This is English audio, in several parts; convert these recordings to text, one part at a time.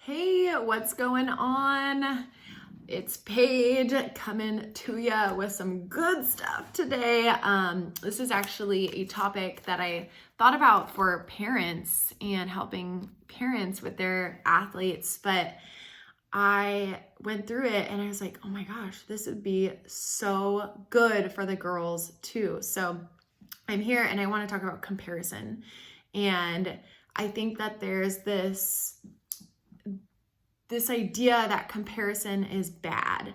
Hey, what's going on? It's Paige coming to you with some good stuff today. This is actually a topic that I thought about for parents and helping parents with their athletes, but I went through it and I was like, oh my gosh, this would be so good for the girls too. So I'm here and I want to talk about comparison. And I think that there's this idea that comparison is bad.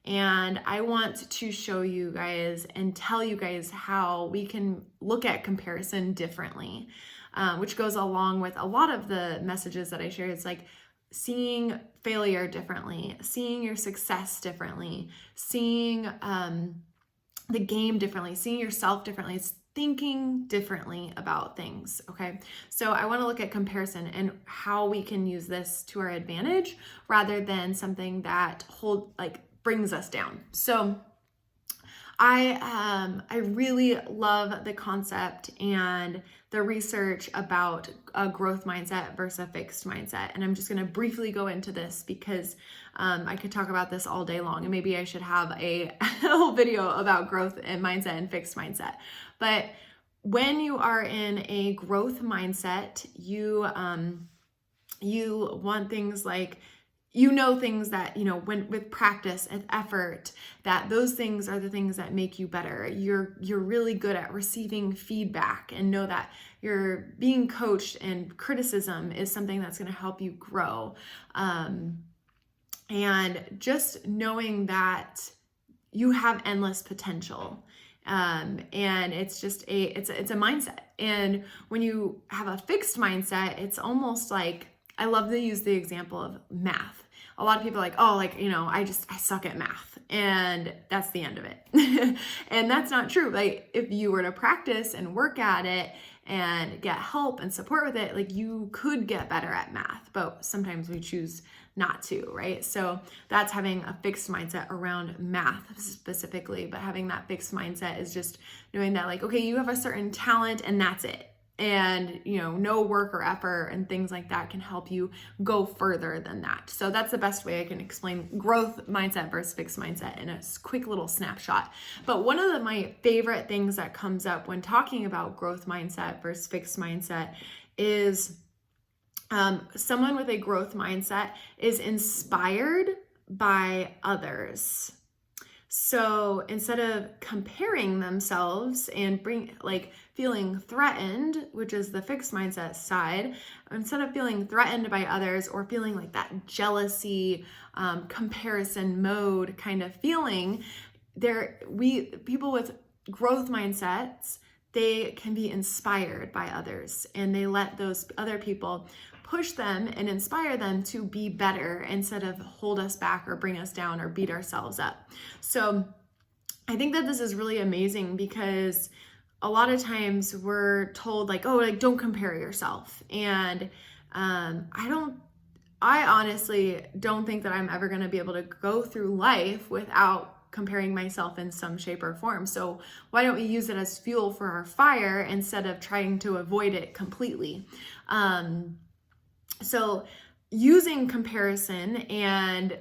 And I want to show you guys and tell you guys how we can look at comparison differently, which goes along with a lot of the messages that I share. It's like seeing failure differently, seeing your success differently, seeing the game differently, seeing yourself differently. It's thinking differently about things, okay? So I want to look at comparison and how we can use this to our advantage rather than something that brings us down. So I really love the concept and the research about a growth mindset versus a fixed mindset. And I'm just going to briefly go into this because I could talk about this all day long, and maybe I should have a whole video about growth and mindset and fixed mindset. But when you are in a growth mindset, you want things like, things that, when with practice and effort, that those things are the things that make you better. You're really good at receiving feedback and know that you're being coached, and criticism is something that's going to help you grow. And just knowing that you have endless potential. And it's just it's a mindset. And when you have a fixed mindset, it's almost like, I love to use the example of math. A lot of people are like, I suck at math, and that's the end of it. And that's not true. Like, if you were to practice and work at it and get help and support with it, like, you could get better at math, but sometimes we choose not to, right? So that's having a fixed mindset around math specifically, but having that fixed mindset is just knowing that, like, okay, you have a certain talent and that's it. And, no work or effort and things like that can help you go further than that. So that's the best way I can explain growth mindset versus fixed mindset in a quick little snapshot. But one of my favorite things that comes up when talking about growth mindset versus fixed mindset is someone with a growth mindset is inspired by others. So instead of comparing themselves and feeling threatened, which is the fixed mindset side, instead of feeling threatened by others or feeling like that jealousy, comparison mode kind of feeling, people with growth mindsets, they can be inspired by others, and they let those other people push them and inspire them to be better instead of hold us back or bring us down or beat ourselves up. So I think that this is really amazing because a lot of times we're told don't compare yourself. And I honestly don't think that I'm ever going to be able to go through life without comparing myself in some shape or form. So why don't we use it as fuel for our fire instead of trying to avoid it completely? So using comparison and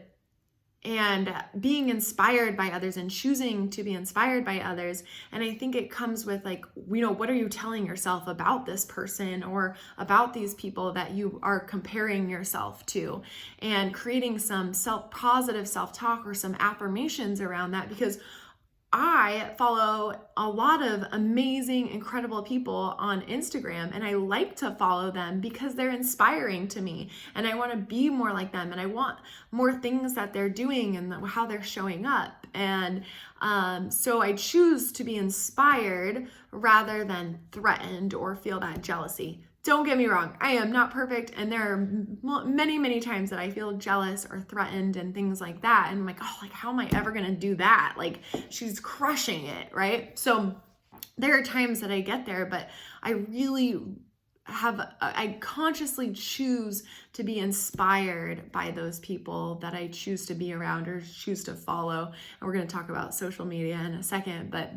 being inspired by others and choosing to be inspired by others. And I think it comes with what are you telling yourself about this person or about these people that you are comparing yourself to, and creating some positive self-talk or some affirmations around that, because I follow a lot of amazing, incredible people on Instagram, and I like to follow them because they're inspiring to me, and I want to be more like them, and I want more things that they're doing and how they're showing up. And so I choose to be inspired rather than threatened or feel that jealousy. Don't get me wrong, I am not perfect, and there are many, many times that I feel jealous or threatened and things like that, and I'm like, how am I ever gonna do that? Like, she's crushing it, right? So there are times that I get there, but I really I consciously choose to be inspired by those people that I choose to be around or choose to follow. And we're gonna talk about social media in a second, but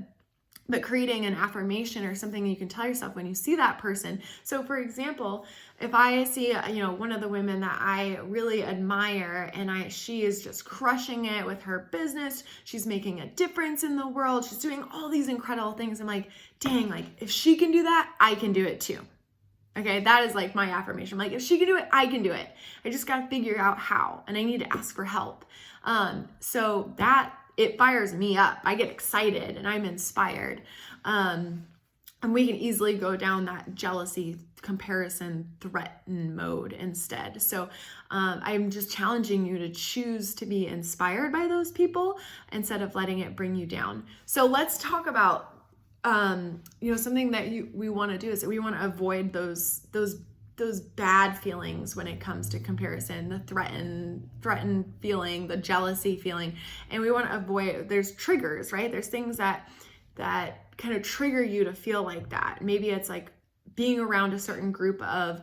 but creating an affirmation or something you can tell yourself when you see that person. So for example, if I see, one of the women that I really admire and she is just crushing it with her business, she's making a difference in the world, she's doing all these incredible things. I'm like, dang, like if she can do that, I can do it too. Okay, that is like my affirmation. Like if she can do it, I can do it. I just got to figure out how, and I need to ask for help. So that it fires me up. I get excited and I'm inspired. And we can easily go down that jealousy, comparison, threaten mode instead. So I'm just challenging you to choose to be inspired by those people instead of letting it bring you down. So let's talk about something that we want to do is that we want to avoid those bad feelings when it comes to comparison, the threaten feeling, the jealousy feeling. And we want to avoid, there's triggers, right? There's things that kind of trigger you to feel like that. Maybe it's like being around a certain group of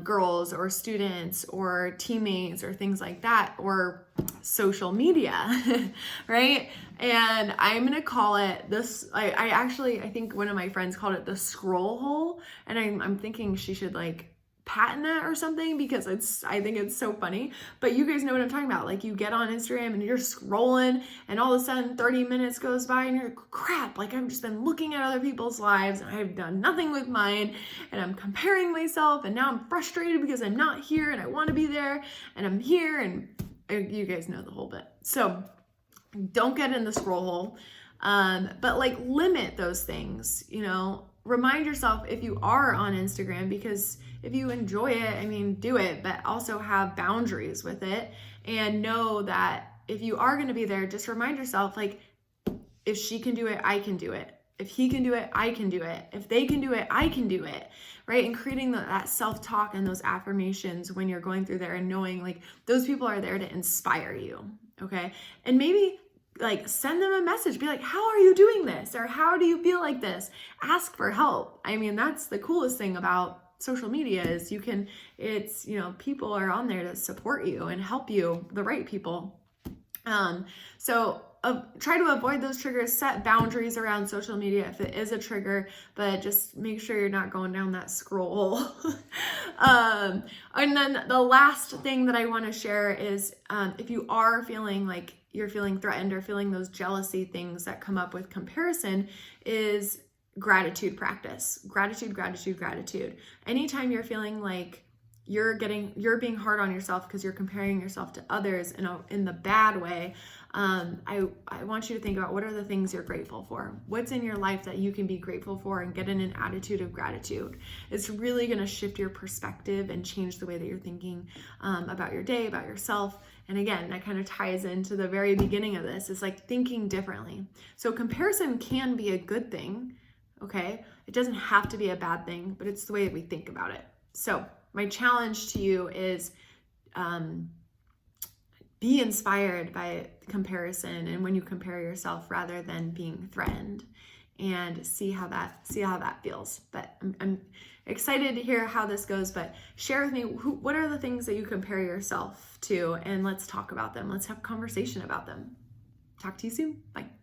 girls or students or teammates or things like that, or social media, right? And I'm going to call it this, I think one of my friends called it the scroll hole. And I'm thinking she should like patent that or something, because I think it's so funny. But you guys know what I'm talking about. Like you get on Instagram and you're scrolling and all of a sudden 30 minutes goes by and you're like, crap, like I've just been looking at other people's lives and I've done nothing with mine, and I'm comparing myself, and now I'm frustrated because I'm not here and I want to be there, and I'm here, and you guys know the whole bit. So don't get in the scroll hole, but like limit those things, remind yourself if you are on Instagram, because if you enjoy it, do it, but also have boundaries with it, and know that if you are going to be there, just remind yourself, like, if she can do it, I can do it. If he can do it, I can do it. If they can do it, I can do it, right? And creating that self-talk and those affirmations when you're going through there, and knowing like those people are there to inspire you, okay? And maybe like send them a message, be like, how are you doing this? Or how do you feel like this? Ask for help. That's the coolest thing about social media is people are on there to support you and help you, the right people. So try to avoid those triggers, set boundaries around social media if it is a trigger, but just make sure you're not going down that scroll hole. And then the last thing that I want to share is if you are feeling like you're feeling threatened or feeling those jealousy things that come up with comparison, is gratitude practice. Gratitude. Anytime you're feeling like you're being hard on yourself because you're comparing yourself to others in the bad way, I want you to think about what are the things you're grateful for. What's in your life that you can be grateful for, and get in an attitude of gratitude. It's really going to shift your perspective and change the way that you're thinking about your day, about yourself. And again, that kind of ties into the very beginning of this. It's like thinking differently. So comparison can be a good thing, okay? It doesn't have to be a bad thing, but it's the way that we think about it. So my challenge to you is be inspired by comparison, and when you compare yourself, rather than being threatened, and see how that feels. But I'm excited to hear how this goes, but share with me what are the things that you compare yourself to, and let's talk about them. Let's have a conversation about them. Talk to you soon. Bye.